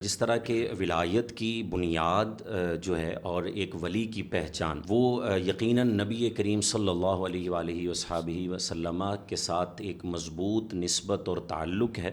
جس طرح کہ ولایت کی بنیاد جو ہے اور ایک ولی کی پہچان وہ یقیناً نبی کریم صلی اللہ علیہ وآلہ وصحبہ وسلم کے ساتھ ایک مضبوط نسبت اور تعلق ہے،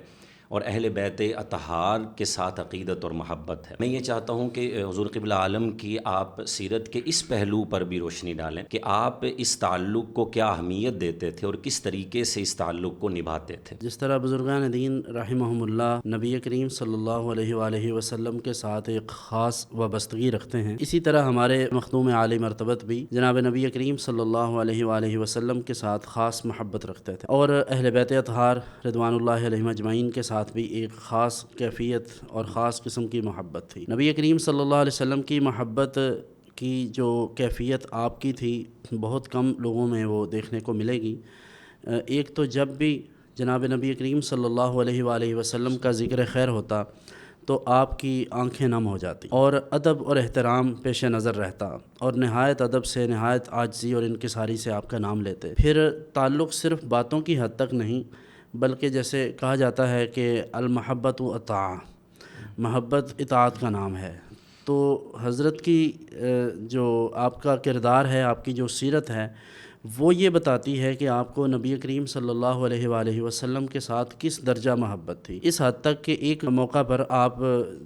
اور اہل بیت اطہار کے ساتھ عقیدت اور محبت ہے۔ میں یہ چاہتا ہوں کہ حضور قبلہ عالم کی آپ سیرت کے اس پہلو پر بھی روشنی ڈالیں کہ آپ اس تعلق کو کیا اہمیت دیتے تھے اور کس طریقے سے اس تعلق کو نبھاتے تھے۔ جس طرح بزرگان دین رحمہم اللہ نبی کریم صلی اللہ علیہ وآلہ وسلم کے ساتھ ایک خاص وابستگی رکھتے ہیں، اسی طرح ہمارے مخدوم عالی مرتبت بھی جناب نبی کریم صلی اللہ علیہ وآلہ وسلم کے ساتھ خاص محبت رکھتے تھے، اور اہل بیت اطہار رضوان اللہ علیہم اجمعین کے ساتھ بھی ایک خاص کیفیت اور خاص قسم کی محبت تھی۔ نبی کریم صلی اللہ علیہ وسلم کی محبت کی جو کیفیت آپ کی تھی بہت کم لوگوں میں وہ دیکھنے کو ملے گی۔ ایک تو جب بھی جناب نبی کریم صلی اللہ علیہ وآلہ وسلم کا ذکر خیر ہوتا تو آپ کی آنکھیں نم ہو جاتی اور ادب اور احترام پیش نظر رہتا، اور نہایت ادب سے، نہایت عاجزی اور انکساری سے آپ کا نام لیتے۔ پھر تعلق صرف باتوں کی حد تک نہیں، بلکہ جیسے کہا جاتا ہے کہ المحبت و اطاع، محبت اطاعت کا نام ہے۔ تو حضرت کی جو آپ کا کردار ہے، آپ کی جو سیرت ہے، وہ یہ بتاتی ہے کہ آپ کو نبی کریم صلی اللہ علیہ وآلہ وسلم کے ساتھ کس درجہ محبت تھی، اس حد تک کہ ایک موقع پر آپ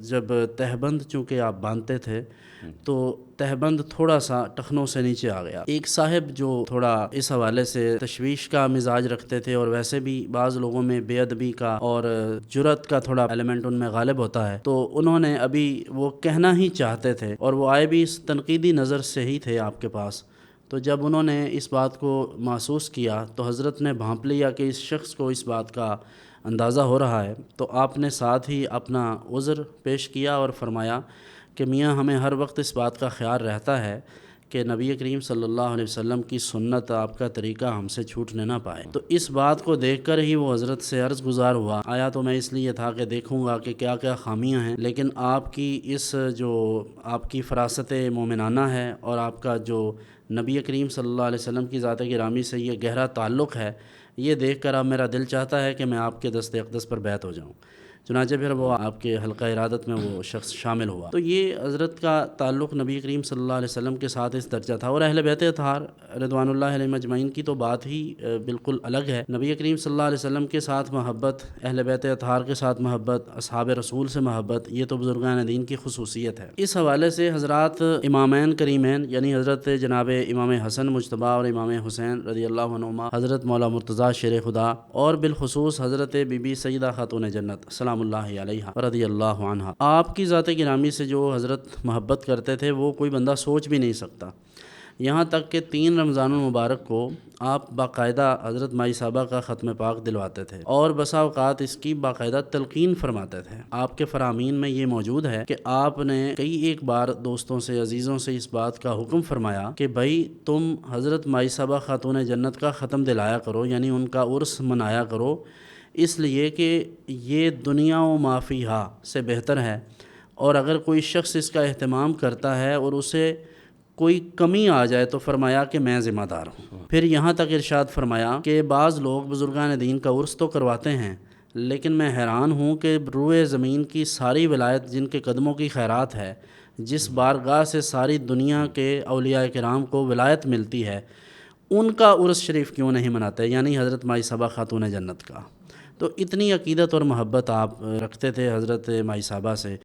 جب تہبند چونکہ آپ باندھتے تھے تو تہبند تھوڑا سا ٹخنوں سے نیچے آ گیا۔ ایک صاحب جو تھوڑا اس حوالے سے تشویش کا مزاج رکھتے تھے، اور ویسے بھی بعض لوگوں میں بے ادبی کا اور جرأت کا تھوڑا ایلیمنٹ ان میں غالب ہوتا ہے، تو انہوں نے ابھی وہ کہنا ہی چاہتے تھے، اور وہ آئے بھی اس تنقیدی نظر سے ہی تھے آپ کے پاس۔ تو جب انہوں نے اس بات کو محسوس کیا تو حضرت نے بھانپ لیا کہ اس شخص کو اس بات کا اندازہ ہو رہا ہے، تو آپ نے ساتھ ہی اپنا عذر پیش کیا اور فرمایا کہ میاں ہمیں ہر وقت اس بات کا خیال رہتا ہے کہ نبی کریم صلی اللہ علیہ وسلم کی سنت، آپ کا طریقہ ہم سے چھوٹنے نہ پائے۔ تو اس بات کو دیکھ کر ہی وہ حضرت سے عرض گزار ہوا، آیا تو میں اس لیے تھا کہ دیکھوں گا کہ کیا کیا خامیاں ہیں، لیکن آپ کی اس جو آپ کی فراست مومنانہ ہے اور آپ کا جو نبی کریم صلی اللہ علیہ وسلم کی ذات گرامی سے یہ گہرا تعلق ہے، یہ دیکھ کر اب میرا دل چاہتا ہے کہ میں آپ کے دست اقدس پر بیعت ہو جاؤں۔ چنانچہ پھر وہ آپ کے حلقہ ارادت میں وہ شخص شامل ہوا۔ تو یہ حضرت کا تعلق نبی کریم صلی اللہ علیہ وسلم کے ساتھ اس درجہ تھا، اور اہل بیت اطہار رضوان اللہ علیہم اجمعین کی تو بات ہی بالکل الگ ہے۔ نبی کریم صلی اللہ علیہ وسلم کے ساتھ محبت، اہل بیت اطہار کے ساتھ محبت، اصحاب رسول سے محبت، یہ تو بزرگان دین کی خصوصیت ہے۔ اس حوالے سے حضرات امامین کریمین یعنی حضرت جناب امام حسن مجتبیٰ اور امام حسین رضی اللہ عنہما، حضرت مولا مرتضیٰ شیر خدا، اور بالخصوص حضرت بی بی سیدہ خاتون جنت سلام اللہ علیہا رضی اللہ عنہا، آپ کی ذات گرامی سے جو حضرت محبت کرتے تھے وہ کوئی بندہ سوچ بھی نہیں سکتا۔ یہاں تک کہ 3 رمضان المبارک کو آپ باقاعدہ حضرت مائی صاحبہ کا ختم پاک دلواتے تھے، اور بسا اوقات اس کی باقاعدہ تلقین فرماتے تھے۔ آپ کے فرامین میں یہ موجود ہے کہ آپ نے کئی ایک بار دوستوں سے، عزیزوں سے اس بات کا حکم فرمایا کہ بھائی تم حضرت مائی صاحبہ خاتون جنت کا ختم دلایا کرو، یعنی ان کا عرس منایا کرو، اس لیے کہ یہ دنیا و ما فیہا سے بہتر ہے، اور اگر کوئی شخص اس کا اہتمام کرتا ہے اور اسے کوئی کمی آ جائے تو فرمایا کہ میں ذمہ دار ہوں۔ پھر یہاں تک ارشاد فرمایا کہ بعض لوگ بزرگان دین کا عرس تو کرواتے ہیں، لیکن میں حیران ہوں کہ روئے زمین کی ساری ولایت جن کے قدموں کی خیرات ہے، جس بارگاہ سے ساری دنیا کے اولیاء کرام کو ولایت ملتی ہے، ان کا عرس شریف کیوں نہیں مناتے، یعنی حضرت مائی صاحبہ خاتون جنت کا۔ تو اتنی عقیدت اور محبت آپ رکھتے تھے حضرت مائی صاحبہ سے۔